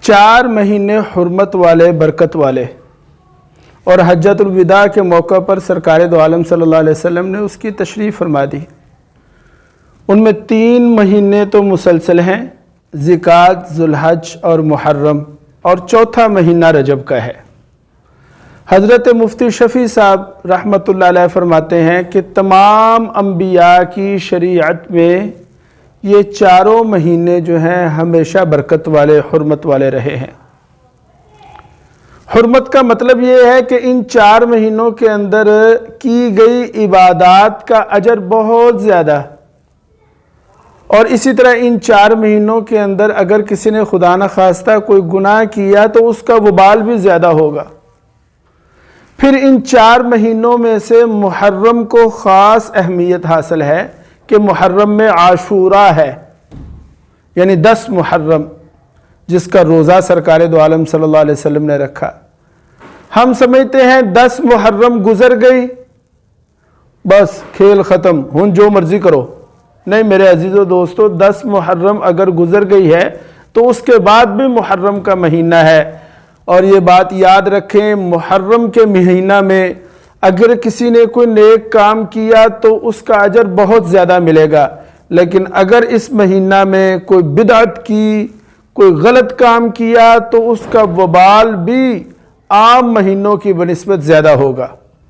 4 مہینے حرمت والے، برکت والے، اور حجۃ الوداع کے موقع پر سرکار دو عالم صلی اللہ علیہ وسلم نے اس کی تشریح فرما دی۔ ان میں 3 مہینے تو مسلسل ہیں، ذوالقعدہ، ذوالحج اور محرم، اور 4تھا مہینہ رجب کا ہے۔ حضرت مفتی شفیع صاحب رحمۃ اللہ علیہ فرماتے ہیں کہ تمام انبیاء کی شریعت میں یہ 4 مہینے جو ہیں ہمیشہ برکت والے، حرمت والے رہے ہیں۔ حرمت کا مطلب یہ ہے کہ ان 4 مہینوں کے اندر کی گئی عبادات کا اجر بہت زیادہ، اور اسی طرح ان 4 مہینوں کے اندر اگر کسی نے خدا نخواستہ کوئی گناہ کیا تو اس کا وبال بھی زیادہ ہوگا۔ پھر ان 4 مہینوں میں سے محرم کو خاص اہمیت حاصل ہے کہ محرم میں عاشوراء ہے، یعنی 10 محرم، جس کا روزہ سرکار دو عالم صلی اللہ علیہ وسلم نے رکھا۔ ہم سمجھتے ہیں 10 محرم گزر گئی بس کھیل ختم، ہن جو مرضی کرو۔ نہیں میرے عزیزو دوستو، 10 محرم اگر گزر گئی ہے تو اس کے بعد بھی محرم کا مہینہ ہے، اور یہ بات یاد رکھیں، محرم کے مہینہ میں اگر کسی نے کوئی نیک کام کیا تو اس کا اجر بہت زیادہ ملے گا، لیکن اگر اس مہینہ میں کوئی بدعت کی، کوئی غلط کام کیا تو اس کا وبال بھی عام مہینوں کی بنسبت زیادہ ہوگا۔